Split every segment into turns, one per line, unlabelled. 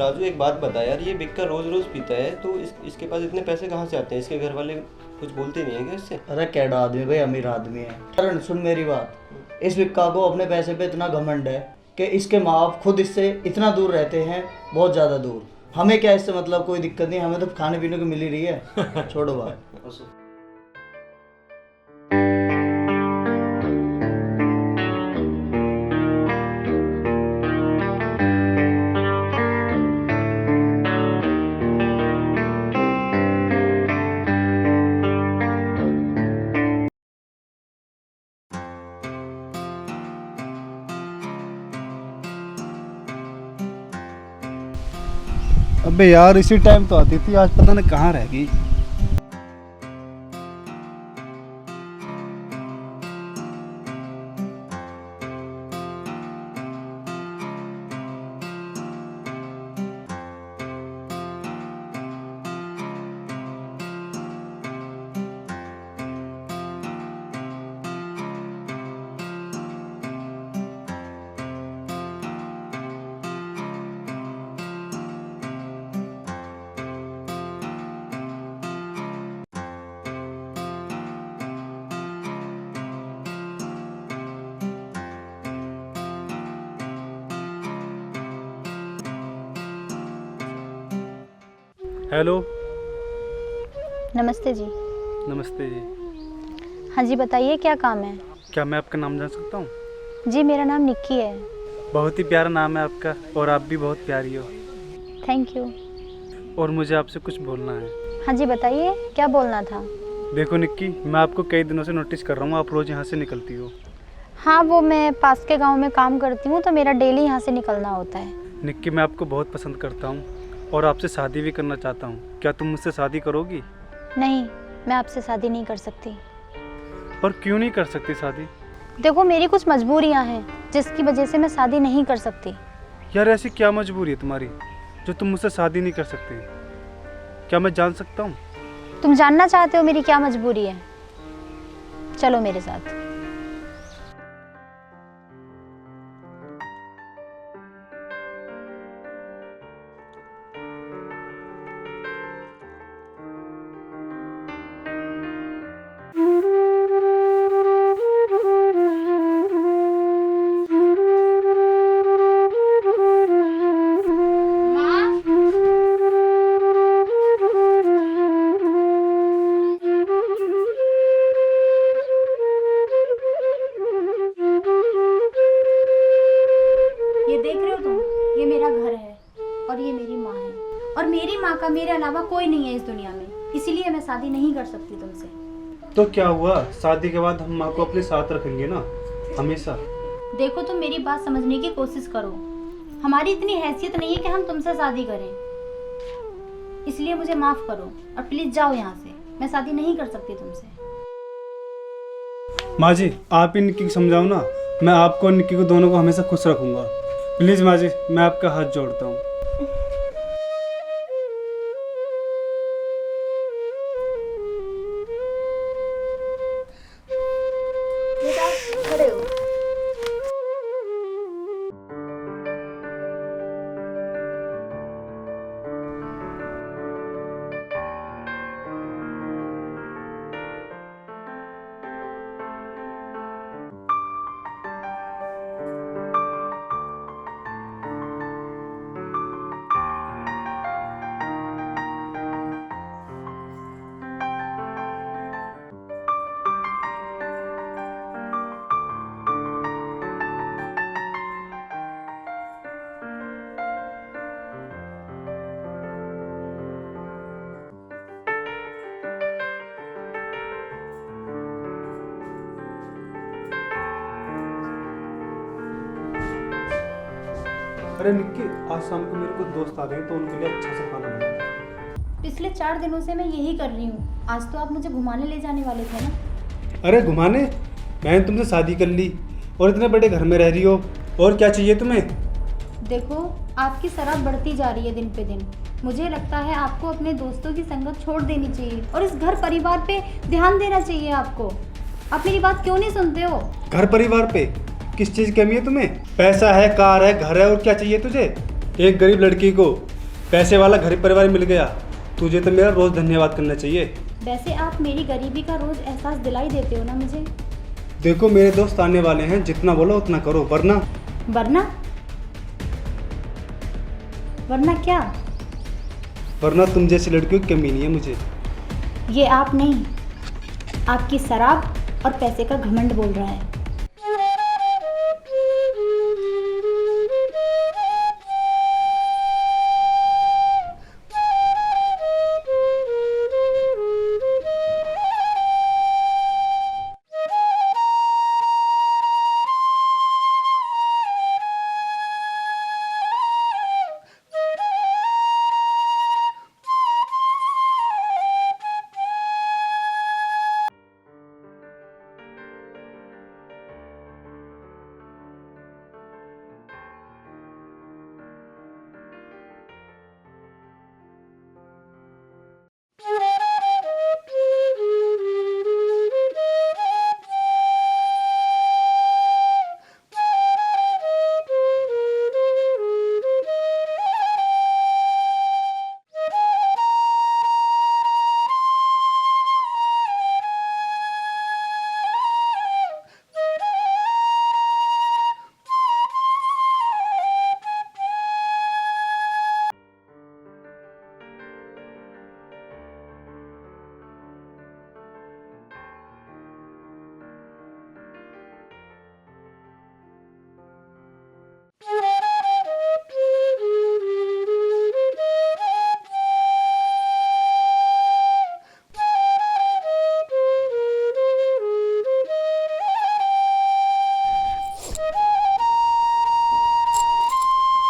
राजू एक बात बता यार, ये बिक्का रोज रोज पीता है तो इसके पास इतने पैसे कहाँ से आते हैं? इसके घर वाले कुछ बोलते नहीं है क्या इससे?
अरे कैडा आदमी भाई, अमीर आदमी है। करण सुन मेरी बात, इस बिक्का को अपने पैसे पे इतना घमंड है कि इसके माँ बाप खुद इससे इतना दूर रहते हैं, बहुत ज़्यादा दूर। हमें क्या इससे मतलब, कोई दिक्कत नहीं, हमें तो खाने पीने को मिल ही रही है। छोड़ो बात।
अबे यार इसी टाइम तो आती थी, आज पता नहीं कहाँ रह गई। हेलो।
नमस्ते जी।
नमस्ते जी।
हाँ जी बताइए, क्या काम है?
क्या मैं आपका नाम जान सकता हूँ?
जी मेरा नाम निक्की है।
बहुत ही प्यारा नाम है आपका, और आप भी बहुत प्यारी हो।
Thank you.
और मुझे आपसे कुछ बोलना है।
हाँ जी बताइए, क्या बोलना था?
देखो निक्की, मैं आपको कई दिनों से नोटिस कर रहा हूँ, आप रोज़ यहाँ से निकलती हो।
हाँ वो मैं पास के गांव में काम करती हूँ तो मेरा डेली यहाँ से निकलना होता है।
निक्की मैं आपको बहुत पसंद करता हूँ और आपसे शादी भी करना चाहता हूँ। क्या तुम मुझसे शादी करोगी?
नहीं, मैं आपसे शादी नहीं कर सकती।
और क्यों नहीं कर सकती शादी?
देखो मेरी कुछ मजबूरियाँ हैं जिसकी वजह से मैं शादी नहीं कर सकती।
यार ऐसी क्या मजबूरी है तुम्हारी जो तुम मुझसे शादी नहीं कर सकती? क्या मैं जान सकता हूँ?
तुम जानना चाहते हो मेरी क्या मजबूरी है? चलो मेरे साथ। ये देख रहे हो तुम, ये मेरा घर है और ये मेरी माँ है, और मेरी माँ का मेरे अलावा कोई नहीं है इस दुनिया में, इसीलिए मैं शादी नहीं कर सकती तुमसे।
तो क्या हुआ, शादी के बाद हम माँ को अपने साथ रखेंगे ना, हमेशा।
देखो तुम मेरी बात समझने की कोशिश करो, हमारी इतनी हैसियत नहीं है कि हम तुमसे शादी करें, इसलिए मुझे माफ करो और प्लीज जाओ यहाँ से, मैं शादी नहीं कर सकती तुमसे।
माँ जी आप ही निक्की को समझाओ ना, मैं आपको और निक्की को दोनों को हमेशा खुश रखूंगा। प्लीज़ माँ जी, मैं आपका हाथ जोड़ता हूँ।
खड़े हो।
अरे निक्की, आज शाम को मेरे कुछ दोस्त आ गए तो उनके लिए अच्छा सा खाना बनाना।
पिछले 4 दिनों से मैं यही कर रही हूँ, आज तो आप मुझे घुमाने ले जाने वाले थे ना।
अरे घुमाने? मैंने तुमसे शादी कर ली और इतने बड़े घर में रह रही हो, और क्या चाहिए तुम्हें?
देखो आपकी शराब बढ़ती जा रही है दिन पे दिन, मुझे लगता है आपको अपने दोस्तों की संगत छोड़ देनी चाहिए और इस घर परिवार पे ध्यान देना चाहिए आपको। आप मेरी बात क्यों नहीं सुनते हो?
घर परिवार पे किस चीज़ की कमी है तुम्हें? पैसा है, कार है, घर है, और क्या चाहिए तुझे? एक गरीब लड़की को पैसे वाला घर परिवार मिल गया, तुझे तो मेरा रोज़ धन्यवाद करना चाहिए।
वैसे आप मेरी गरीबी का रोज़ एहसास दिलाई देते हो ना मुझे।
देखो मेरे दोस्त आने वाले हैं, जितना बोलो उतना करो, वरना
वरना वरना क्या?
वरना तुम जैसी लड़कियों की कमी नहीं है मुझे।
ये आप नहीं, आपकी शराब और पैसे का घमंड बोल रहा है।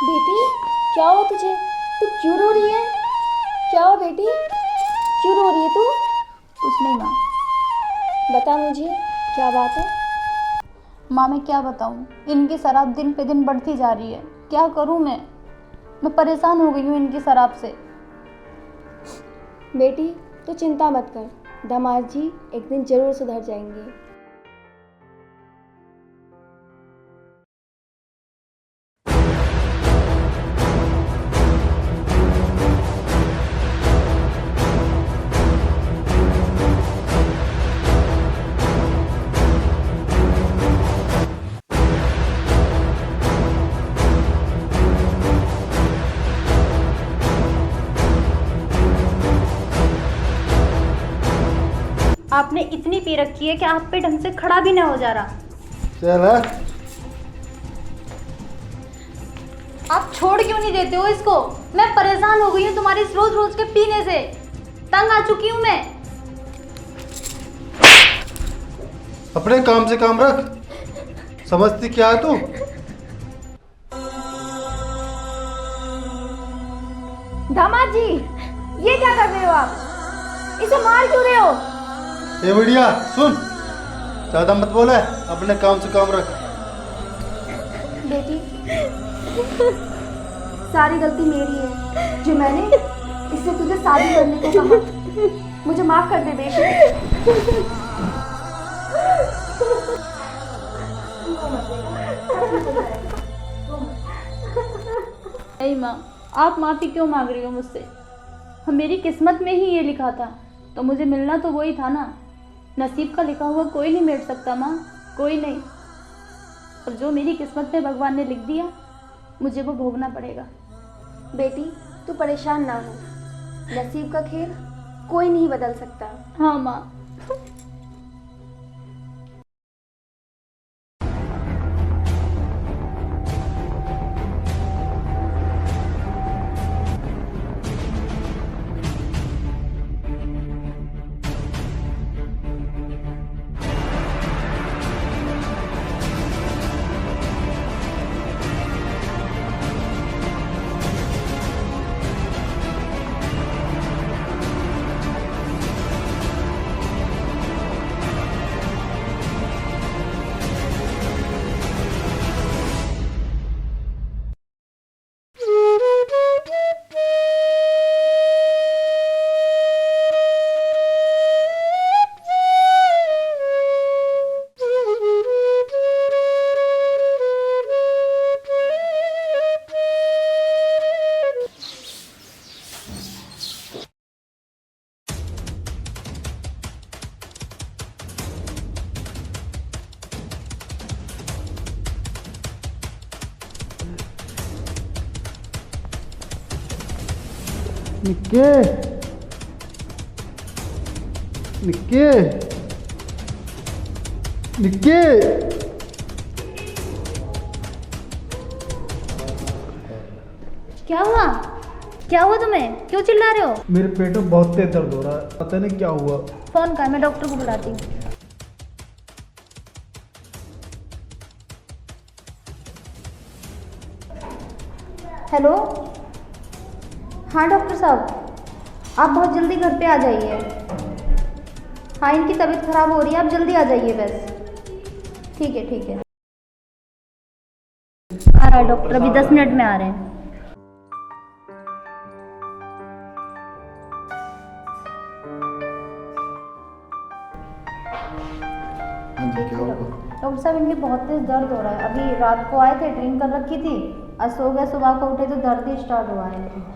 बेटी क्या हुआ तुझे? तू क्यों रो रही है? क्या हुआ बेटी, क्यों रो रही है तू?
कुछ नहीं माँ।
बता मुझे क्या बात है।
माँ मैं क्या बताऊँ, इनकी शराब दिन पे दिन बढ़ती जा रही है। क्या करूँ मैं परेशान हो गई हूँ इनकी शराब से।
बेटी तू चिंता मत कर, दामाद जी एक दिन जरूर सुधर जाएंगे।
आपने इतनी पी रखी है कि आप पे ढंग से खड़ा भी ना हो जा रहा।
चल
आप छोड़ क्यों नहीं देते हो इसको? मैं परेशान हो गई हूँ तुम्हारे इस रोज रोज के पीने से, तंग आ चुकी हूँ मैं।
अपने काम से काम रख, समझती क्या है तू?
दामाद जी ये क्या कर रहे हो आप? इसे मार क्यों रहे हो?
ये बढ़िया सुन, ज्यादा मत बोले, अपने काम से काम रख।
बेटी सारी गलती मेरी है जो मैंने इससे तुझे शादी करने को कहा। मुझे माफ कर दे बेटी।
नहीं माँ, आप माफ़ी क्यों मांग रही हो मुझसे? मेरी किस्मत में ही ये लिखा था, तो मुझे मिलना तो वही था ना। नसीब का लिखा हुआ कोई नहीं मिट सकता माँ, कोई नहीं। और जो मेरी किस्मत में भगवान ने लिख दिया, मुझे वो भोगना पड़ेगा।
बेटी तू परेशान ना हो, नसीब का खेल कोई नहीं बदल सकता।
हाँ माँ।
निक्के निक्के निक्के
क्या हुआ? क्या हुआ तुम्हें? क्यों चिल्ला रहे हो?
मेरे पेट में बहुत तेज दर्द हो रहा है, पता नहीं क्या हुआ।
फोन कर, मैं डॉक्टर को बुलाती हूँ। हेलो, हाँ डॉक्टर साहब, आप बहुत जल्दी घर पे आ जाइए। हाँ, इनकी तबीयत खराब हो रही है, आप जल्दी आ जाइए बस। ठीक है ठीक है। आ रहा है डॉक्टर, अभी 10 मिनट में आ रहे हैं।
हाँ जी, क्या हुआ?
डॉक्टर साहब, इनके बहुत तेज दर्द हो रहा है। अभी रात को आए थे, ड्रिंक कर रखी थी, आज सो गए, सुबह को उठे तो दर्द ही स्टार्ट हुआ है इनके।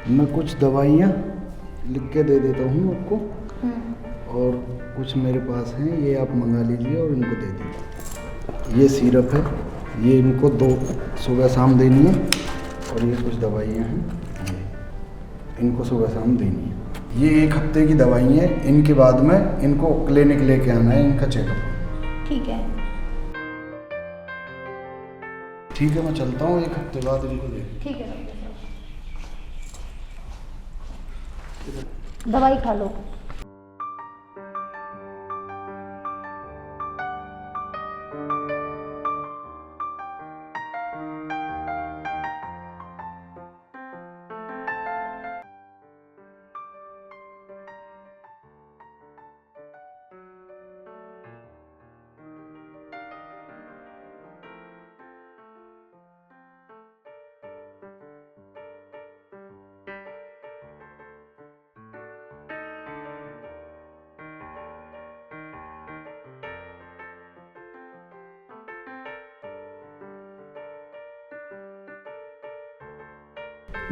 मैं कुछ दवाइयाँ लिख के दे देता हूँ आपको, और कुछ मेरे पास हैं, ये आप मंगा लीजिए और इनको दे दीजिए। ये सिरप है, ये इनको 2 सुबह शाम देनी है, और ये कुछ दवाइयाँ हैं, ये इनको सुबह शाम देनी है। ये 1 हफ्ते की दवाई हैं, इनके बाद में इनको क्लिनिक लेके आना है, इनका चेकअप।
ठीक है।
ठीक है, मैं चलता हूँ, 1 हफ्ते बाद इनको दे।
ठीक है डॉक्टर साहब, दवाई खा लो।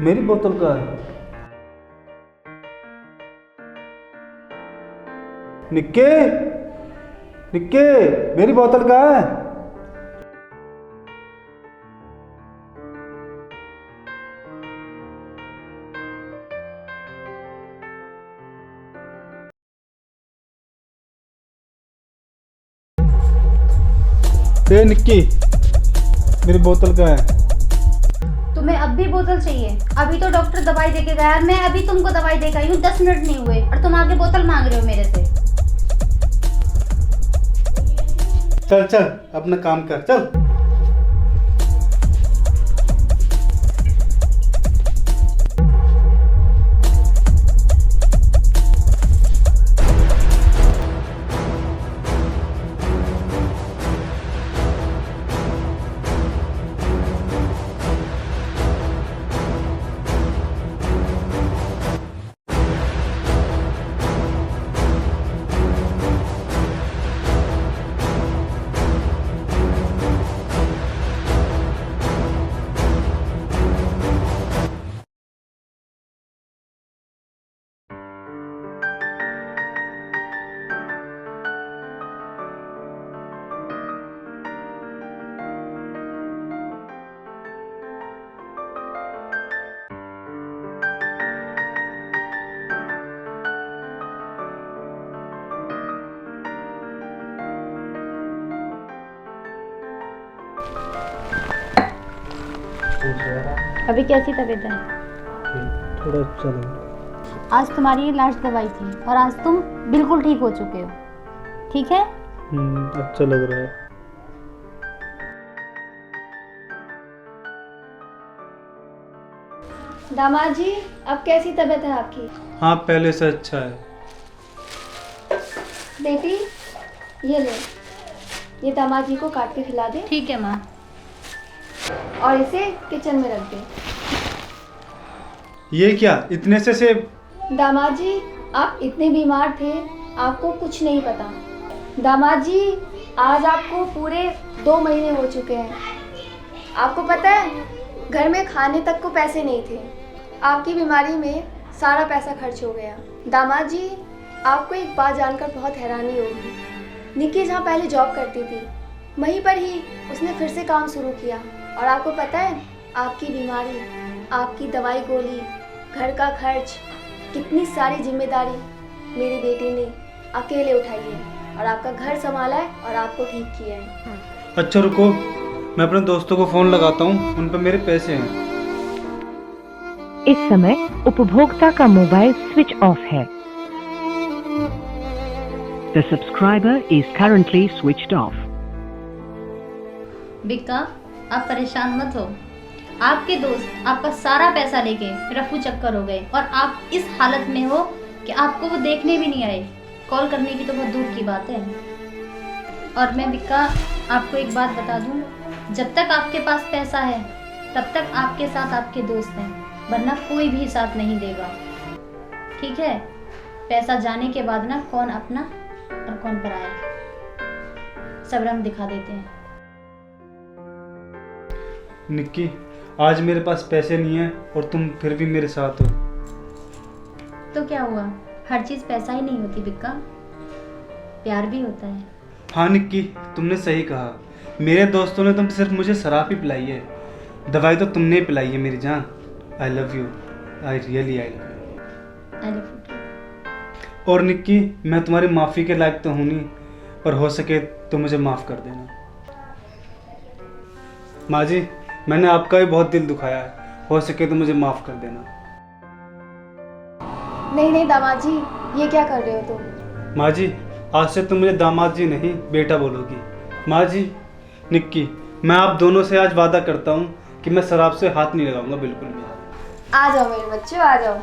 मेरी बोतल का है। निक्के निक्के, मेरी बोतल का है। ए निक्की, मेरी बोतल का है।
तुम्हें अब भी बोतल चाहिए? अभी तो डॉक्टर दवाई देके गया, मैं अभी तुमको दवाई देकर आई हूँ, 10 मिनट नहीं हुए और तुम आगे बोतल मांग रहे हो मेरे से।
चल चल, अपना काम कर, चल।
अभी कैसी तबीयत है?
थोड़ा अच्छा लगा।
आज तुम्हारी लास्ट दवाई थी और आज तुम बिल्कुल ठीक हो चुके हो, ठीक है?
अच्छा लग रहा है।
दामाद जी, अब कैसी तबीयत है आपकी?
हाँ, पहले से अच्छा है।
बेटी, ये ले, ये दामाद जी को काट के खिला दे
ठीक है माँ।
और इसे किचन में रख दे।
ये क्या, इतने से सेब?
दामाद जी, आप इतने बीमार थे, आपको कुछ नहीं पता। दामाद जी, आज आपको पूरे 2 महीने हो चुके हैं। आपको पता है, घर में खाने तक को पैसे नहीं थे आपकी बीमारी में सारा पैसा खर्च हो गया। दामाद जी, आपको एक बात जानकर बहुत हैरानी होगी। निक्की जहाँ पहले जॉब करती थी, वहीं पर ही उसने फिर से काम शुरू किया। और आपको पता है, आपकी बीमारी, आपकी दवाई गोली, घर का खर्च, कितनी सारी जिम्मेदारी मेरी बेटी ने अकेले उठाई है और आपका घर संभाला है और आपको ठीक किया है।
अच्छा रुको, मैं अपने दोस्तों को फ़ोन लगाता हूँ, उन पर मेरे पैसे हैं।
इस समय उपभोक्ता का मोबाइल स्विच ऑफ है। The subscriber is currently switched off.
Bikka, आप परेशान मत हो। आपके दोस्त आपका सारा पैसा लेके रफू चक्कर हो गए और आप इस हालत में हो कि आपको वो देखने भी नहीं आए। कॉल करने की तो बहुत दूर की बात है। और मैं बिक्का आपको एक बात बता दूं, जब तक आपके पास पैसा है तब तक आपके साथ आपके दोस्त हैं, वरना कोई भी साथ नहीं देगा। ठीक है? पैसा जाने के बाद ना कौन अपना और कौन पराया, सब रंग दिखा देते हैं।
निक्की, आज मेरे पास पैसे नहीं है और तुम फिर भी मेरे साथ हो।
तो क्या हुआ, हर चीज़ पैसा ही नहीं होती बिक्का, प्यार भी होता है।
हाँ निक्की, तुमने सही कहा। मेरे दोस्तों ने तो सिर्फ मुझे शराब ही पिलाई है, दवाई तो तुमने ही पिलाई है मेरी जान। I love you, I really I love you.
I love you.
और निक्की, मैं तुम्हारी माफ़ी के लायक तो हूँ नहीं, और हो सके तो मुझे माफ़ कर देना। माँ जी, मैंने आपका भी बहुत दिल दुखाया है, हो सके तो मुझे माफ़ कर देना।
नहीं नहीं दामाद जी, ये क्या कर रहे हो तुम?
माँ जी, आज से तुम मुझे दामाद जी नहीं बेटा बोलोगी। माँ जी, निक्की, मैं आप दोनों से आज वादा करता हूँ कि मैं शराब से हाथ नहीं लगाऊंगा बिल्कुल भी।
आ जाओ मेरे बच्चों, आ जाओ।